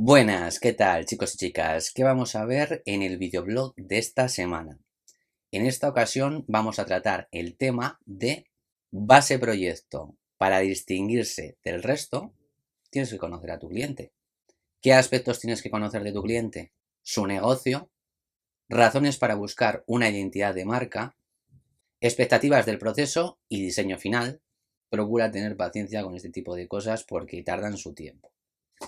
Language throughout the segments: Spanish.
Buenas, ¿qué tal chicos y chicas? ¿Qué vamos a ver en el videoblog de esta semana? En esta ocasión vamos a tratar el tema de base proyecto. Para distinguirse del resto, tienes que conocer a tu cliente. ¿Qué aspectos tienes que conocer de tu cliente? Su negocio, razones para buscar una identidad de marca, expectativas del proceso y diseño final. Procura tener paciencia con este tipo de cosas porque tardan su tiempo.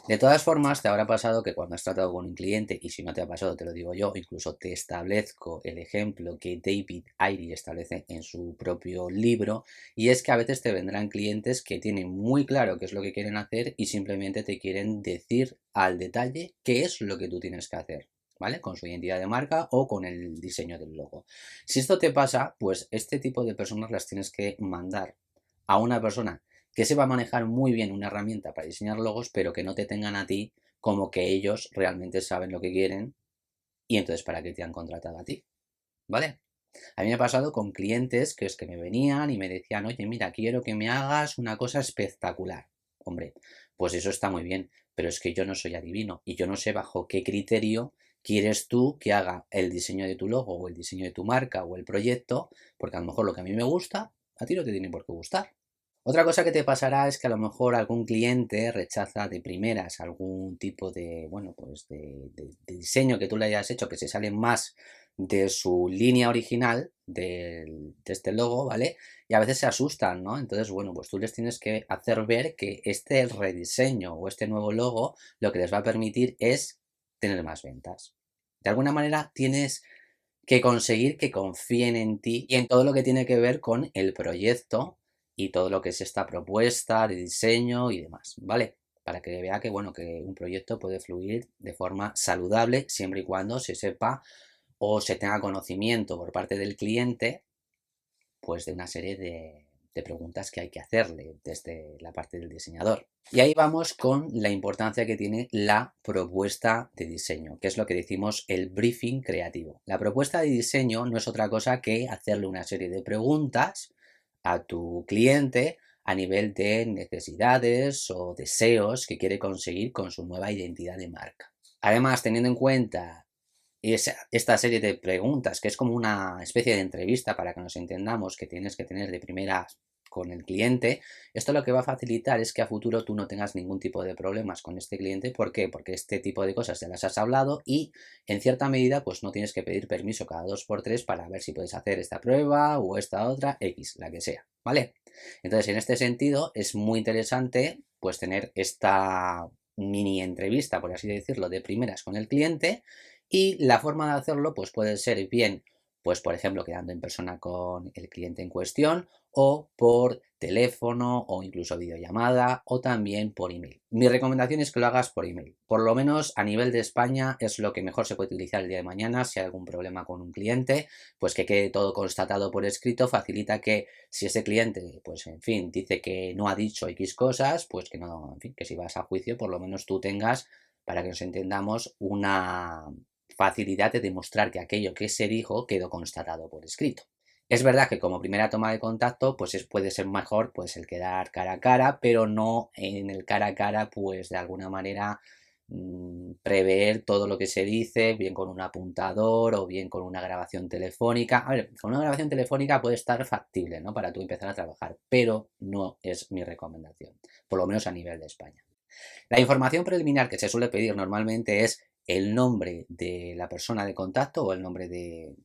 De todas formas, te habrá pasado que cuando has tratado con un cliente, y si no te ha pasado, te lo digo yo, incluso te establezco el ejemplo que David Airy establece en su propio libro, y es que a veces te vendrán clientes que tienen muy claro qué es lo que quieren hacer y simplemente te quieren decir al detalle qué es lo que tú tienes que hacer, ¿vale? Con su identidad de marca o con el diseño del logo. Si esto te pasa, pues este tipo de personas las tienes que mandar a una persona que sepa manejar muy bien una herramienta para diseñar logos, pero que no te tengan a ti como que ellos realmente saben lo que quieren y entonces para qué te han contratado a ti, ¿vale? A mí me ha pasado con clientes que es que me venían y me decían, oye, mira, quiero que me hagas una cosa espectacular. Hombre, pues eso está muy bien, pero es que yo no soy adivino y yo no sé bajo qué criterio quieres tú que haga el diseño de tu logo o el diseño de tu marca o el proyecto, porque a lo mejor lo que a mí me gusta, a ti no te tiene por qué gustar. Otra cosa que te pasará es que a lo mejor algún cliente rechaza de primeras algún tipo de, bueno, pues de diseño que tú le hayas hecho que se sale más de su línea original de este logo, ¿vale? Y a veces se asustan, ¿no? Entonces, bueno, pues tú les tienes que hacer ver que este rediseño o este nuevo logo lo que les va a permitir es tener más ventas. De alguna manera tienes que conseguir que confíen en ti y en todo lo que tiene que ver con el proyecto y todo lo que es esta propuesta de diseño y demás, ¿vale? Para que vea que, bueno, que un proyecto puede fluir de forma saludable siempre y cuando se sepa o se tenga conocimiento por parte del cliente, pues de una serie de preguntas que hay que hacerle desde la parte del diseñador. Y ahí vamos con la importancia que tiene la propuesta de diseño, que es lo que decimos el briefing creativo. La propuesta de diseño no es otra cosa que hacerle una serie de preguntas a tu cliente a nivel de necesidades o deseos que quiere conseguir con su nueva identidad de marca. Además, teniendo en cuenta esta serie de preguntas, que es como una especie de entrevista para que nos entendamos, que tienes que tener de primeras con el cliente, esto lo que va a facilitar es que a futuro tú no tengas ningún tipo de problemas con este cliente. ¿Por qué? Porque este tipo de cosas ya las has hablado y en cierta medida pues no tienes que pedir permiso cada 2 por 3 para ver si puedes hacer esta prueba o esta otra, X, la que sea, ¿vale? Entonces en este sentido es muy interesante pues tener esta mini entrevista, por así decirlo, de primeras con el cliente, y la forma de hacerlo pues puede ser bien, pues por ejemplo quedando en persona con el cliente en cuestión o por teléfono o incluso videollamada o también por email. Mi recomendación es que lo hagas por email. Por lo menos a nivel de España es lo que mejor se puede utilizar el día de mañana. Si hay algún problema con un cliente, pues que quede todo constatado por escrito, facilita que si ese cliente, pues en fin, dice que no ha dicho X cosas, pues que no, en fin, que si vas a juicio, por lo menos tú tengas, para que nos entendamos, una facilidad de demostrar que aquello que se dijo quedó constatado por escrito. Es verdad que como primera toma de contacto, pues puede ser mejor pues el quedar cara a cara, pero no en el cara a cara, pues de alguna manera prever todo lo que se dice, bien con un apuntador o bien con una grabación telefónica. A ver, con una grabación telefónica puede estar factible, ¿no? Para tú empezar a trabajar, pero no es mi recomendación, por lo menos a nivel de España. La información preliminar que se suele pedir normalmente es el nombre de la persona de contacto o el nombre de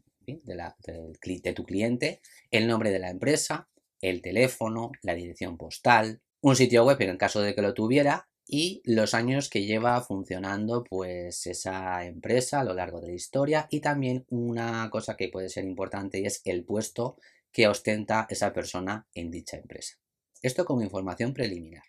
tu cliente, el nombre de la empresa, el teléfono, la dirección postal, un sitio web en el caso de que lo tuviera y los años que lleva funcionando pues esa empresa a lo largo de la historia, y también una cosa que puede ser importante es el puesto que ostenta esa persona en dicha empresa. Esto como información preliminar,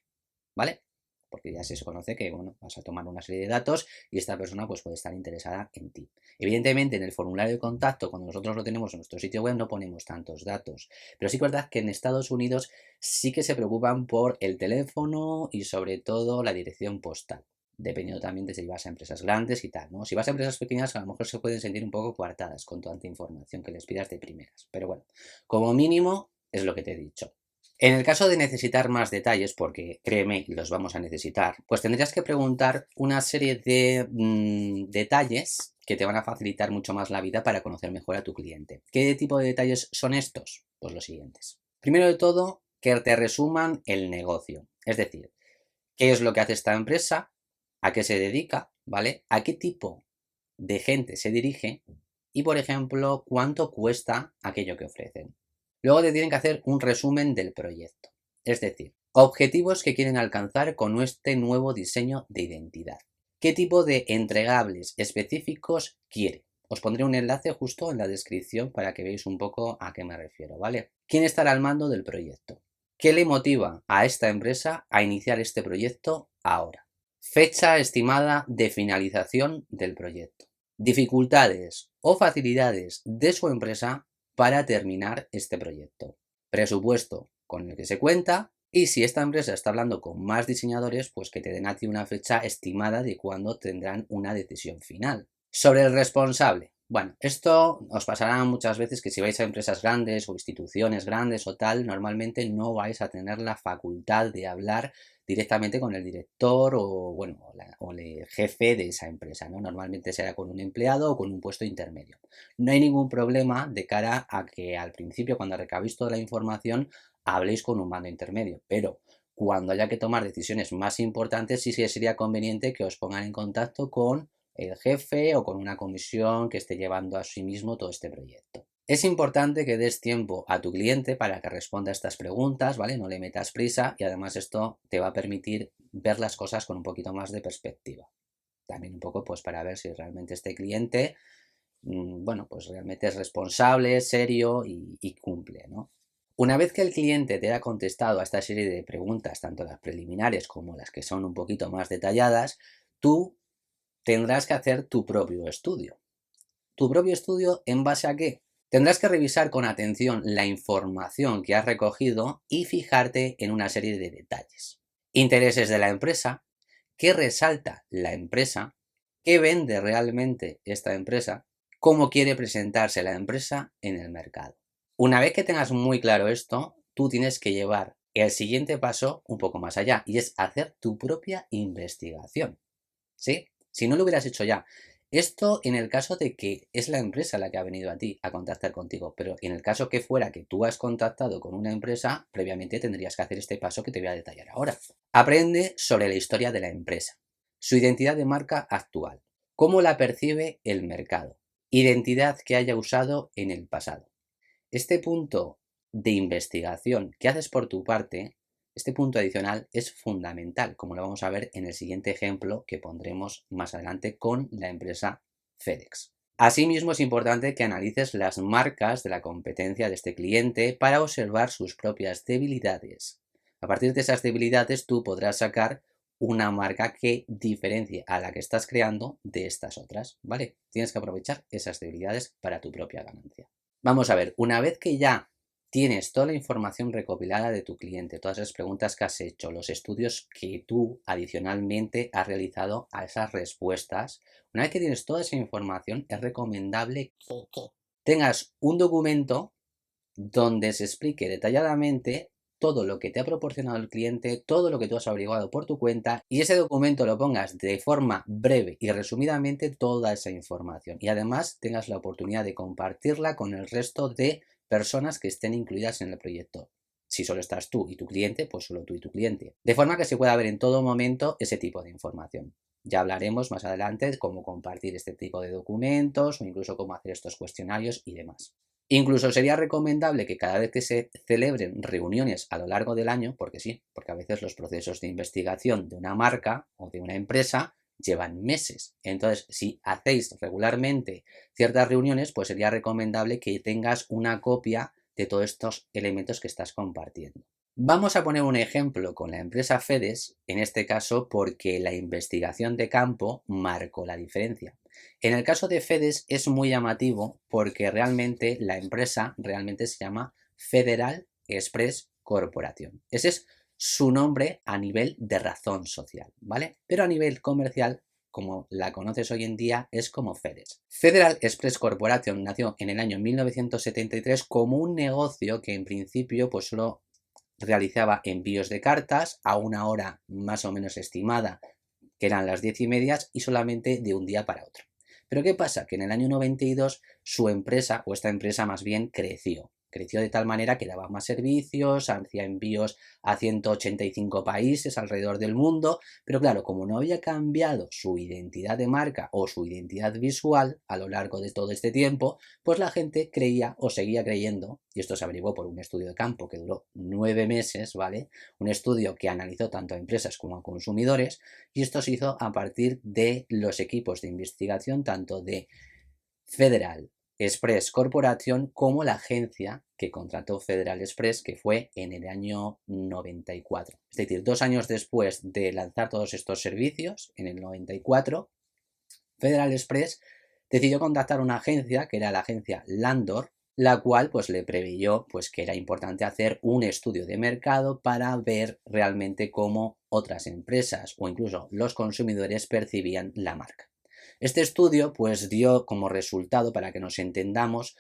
¿vale? Porque ya se conoce que, bueno, vas a tomar una serie de datos y esta persona pues puede estar interesada en ti. Evidentemente, en el formulario de contacto, cuando nosotros lo tenemos en nuestro sitio web, no ponemos tantos datos. Pero sí es verdad que en Estados Unidos sí que se preocupan por el teléfono y sobre todo la dirección postal. Dependiendo también de si vas a empresas grandes y tal, ¿no? Si vas a empresas pequeñas, a lo mejor se pueden sentir un poco coartadas con tanta información que les pidas de primeras. Pero bueno, como mínimo es lo que te he dicho. En el caso de necesitar más detalles, porque créeme, los vamos a necesitar, pues tendrías que preguntar una serie de detalles que te van a facilitar mucho más la vida para conocer mejor a tu cliente. ¿Qué tipo de detalles son estos? Pues los siguientes. Primero de todo, que te resuman el negocio. Es decir, qué es lo que hace esta empresa, a qué se dedica, ¿vale? A qué tipo de gente se dirige y, por ejemplo, cuánto cuesta aquello que ofrecen. Luego te tienen que hacer un resumen del proyecto, es decir, objetivos que quieren alcanzar con este nuevo diseño de identidad. ¿Qué tipo de entregables específicos quiere? Os pondré un enlace justo en la descripción para que veáis un poco a qué me refiero, ¿vale? ¿Quién estará al mando del proyecto? ¿Qué le motiva a esta empresa a iniciar este proyecto ahora? Fecha estimada de finalización del proyecto. Dificultades o facilidades de su empresa para terminar este proyecto. Presupuesto con el que se cuenta y si esta empresa está hablando con más diseñadores, pues que te den aquí una fecha estimada de cuándo tendrán una decisión final. Sobre el responsable. Bueno, esto os pasará muchas veces que si vais a empresas grandes o instituciones grandes o tal, normalmente no vais a tener la facultad de hablar directamente con el director o, bueno, o el jefe de esa empresa, ¿no? Normalmente será con un empleado o con un puesto intermedio. No hay ningún problema de cara a que al principio, cuando recabéis toda la información, habléis con un mando intermedio, pero cuando haya que tomar decisiones más importantes, sí que sería conveniente que os pongan en contacto con el jefe o con una comisión que esté llevando a sí mismo todo este proyecto. Es importante que des tiempo a tu cliente para que responda a estas preguntas, ¿vale? No le metas prisa y además esto te va a permitir ver las cosas con un poquito más de perspectiva. También un poco pues para ver si realmente este cliente, bueno, pues realmente es responsable, serio y cumple, ¿no? Una vez que el cliente te haya contestado a esta serie de preguntas, tanto las preliminares como las que son un poquito más detalladas, tú tendrás que hacer tu propio estudio. ¿Tu propio estudio en base a qué? Tendrás que revisar con atención la información que has recogido y fijarte en una serie de detalles. Intereses de la empresa, qué resalta la empresa, qué vende realmente esta empresa, cómo quiere presentarse la empresa en el mercado. Una vez que tengas muy claro esto, tú tienes que llevar el siguiente paso un poco más allá y es hacer tu propia investigación. ¿Sí? Si no lo hubieras hecho ya. Esto en el caso de que es la empresa la que ha venido a ti a contactar contigo, pero en el caso que fuera que tú has contactado con una empresa, previamente tendrías que hacer este paso que te voy a detallar ahora. Aprende sobre la historia de la empresa, su identidad de marca actual, cómo la percibe el mercado, identidad que haya usado en el pasado. Este punto de investigación que haces por tu parte, este punto adicional es fundamental, como lo vamos a ver en el siguiente ejemplo que pondremos más adelante con la empresa FedEx. Asimismo, es importante que analices las marcas de la competencia de este cliente para observar sus propias debilidades. A partir de esas debilidades, tú podrás sacar una marca que diferencie a la que estás creando de estas otras, ¿vale? Tienes que aprovechar esas debilidades para tu propia ganancia. Vamos a ver, una vez que ya tienes toda la información recopilada de tu cliente, todas las preguntas que has hecho, los estudios que tú adicionalmente has realizado a esas respuestas, una vez que tienes toda esa información, es recomendable que tengas un documento donde se explique detalladamente todo lo que te ha proporcionado el cliente, todo lo que tú has averiguado por tu cuenta y ese documento lo pongas de forma breve y resumidamente toda esa información y además tengas la oportunidad de compartirla con el resto de personas que estén incluidas en el proyecto. Si solo estás tú y tu cliente, pues solo tú y tu cliente. De forma que se pueda ver en todo momento ese tipo de información. Ya hablaremos más adelante de cómo compartir este tipo de documentos o incluso cómo hacer estos cuestionarios y demás. Incluso sería recomendable que cada vez que se celebren reuniones a lo largo del año, porque sí, porque a veces los procesos de investigación de una marca o de una empresa llevan meses. Entonces, si hacéis regularmente ciertas reuniones, pues sería recomendable que tengas una copia de todos estos elementos que estás compartiendo. Vamos a poner un ejemplo con la empresa FedEx, en este caso porque la investigación de campo marcó la diferencia. En el caso de FedEx es muy llamativo porque realmente la empresa realmente se llama Federal Express Corporation. Ese es su nombre a nivel de razón social, ¿vale? Pero a nivel comercial, como la conoces hoy en día, es como FedEx. Federal Express Corporation nació en el año 1973 como un negocio que en principio pues solo realizaba envíos de cartas a una hora más o menos estimada, que eran las 10:30, y solamente de un día para otro. Pero ¿qué pasa? Que en el año 92 su empresa, o esta empresa más bien, creció de tal manera que daba más servicios, hacía envíos a 185 países alrededor del mundo, pero claro, como no había cambiado su identidad de marca o su identidad visual a lo largo de todo este tiempo, pues la gente creía o seguía creyendo, y esto se averiguó por un estudio de campo que duró 9 meses, ¿vale? Un estudio que analizó tanto a empresas como a consumidores, y esto se hizo a partir de los equipos de investigación tanto de Federal Express Corporation como la agencia que contrató Federal Express, que fue en el año 94. Es decir, 2 años después de lanzar todos estos servicios, en el 94, Federal Express decidió contactar una agencia, que era la agencia Landor, la cual pues le preveyó pues que era importante hacer un estudio de mercado para ver realmente cómo otras empresas o incluso los consumidores percibían la marca. Este estudio pues dio como resultado, para que nos entendamos,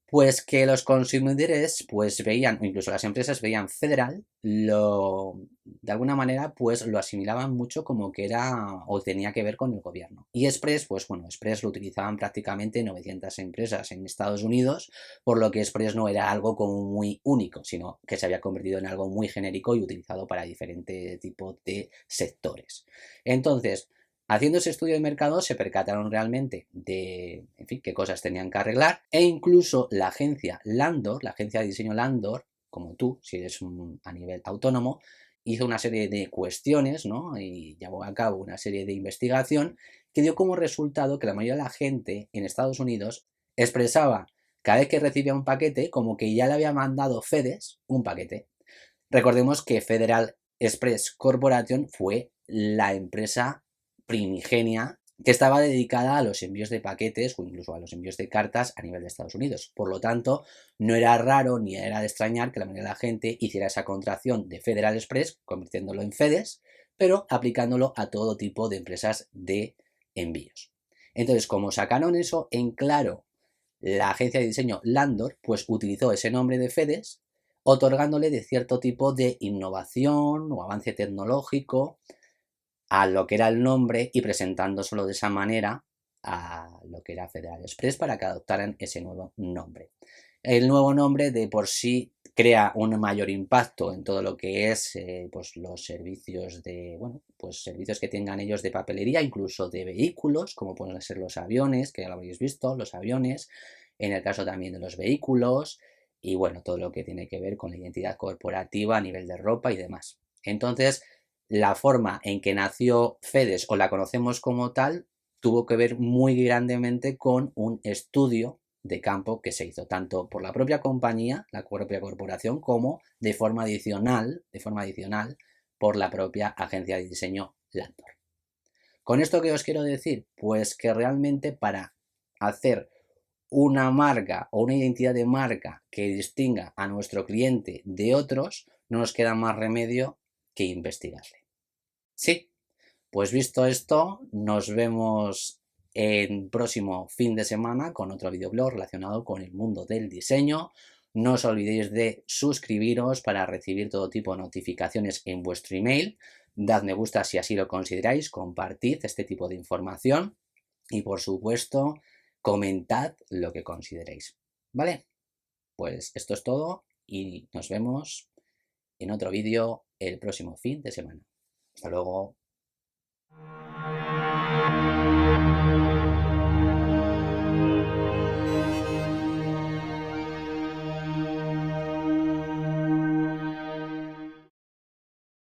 pues que los consumidores pues veían, o incluso las empresas veían Federal, de alguna manera pues lo asimilaban mucho como que era o tenía que ver con el gobierno. Y Express, pues bueno, Express lo utilizaban prácticamente 900 empresas en Estados Unidos, por lo que Express no era algo como muy único, sino que se había convertido en algo muy genérico y utilizado para diferentes tipos de sectores. Entonces, haciendo ese estudio de mercado se percataron realmente de, en fin, qué cosas tenían que arreglar, e incluso la agencia Landor, la agencia de diseño Landor, como tú, si eres a nivel autónomo, hizo una serie de cuestiones, ¿no? Y llevó a cabo una serie de investigación que dio como resultado que la mayoría de la gente en Estados Unidos expresaba cada vez que recibía un paquete como que ya le había mandado FedEx un paquete. Recordemos que Federal Express Corporation fue la empresa primigenia que estaba dedicada a los envíos de paquetes o incluso a los envíos de cartas a nivel de Estados Unidos. Por lo tanto, no era raro ni era de extrañar que la mayoría de la gente hiciera esa contracción de Federal Express, convirtiéndolo en FedEx, pero aplicándolo a todo tipo de empresas de envíos. Entonces, como sacaron eso en claro la agencia de diseño Landor, pues utilizó ese nombre de FedEx, otorgándole de cierto tipo de innovación o avance tecnológico a lo que era el nombre y presentándoselo de esa manera a lo que era Federal Express para que adoptaran ese nuevo nombre. El nuevo nombre de por sí crea un mayor impacto en todo lo que es pues los servicios de, bueno, pues servicios que tengan ellos de papelería, incluso de vehículos, como pueden ser los aviones, que ya lo habéis visto, los aviones, en el caso también de los vehículos, y bueno, todo lo que tiene que ver con la identidad corporativa a nivel de ropa y demás. Entonces, la forma en que nació FedEx, o la conocemos como tal, tuvo que ver muy grandemente con un estudio de campo que se hizo tanto por la propia compañía, la propia corporación, como de forma adicional por la propia agencia de diseño Landor. ¿Con esto qué os quiero decir? Pues que realmente para hacer una marca o una identidad de marca que distinga a nuestro cliente de otros, no nos queda más remedio que investigarle. Sí, pues visto esto, nos vemos en próximo fin de semana con otro videoblog relacionado con el mundo del diseño. No os olvidéis de suscribiros para recibir todo tipo de notificaciones en vuestro email. Dad me gusta si así lo consideráis, compartid este tipo de información y por supuesto comentad lo que consideréis. ¿Vale? Pues esto es todo y nos vemos en otro vídeo el próximo fin de semana. Hasta luego.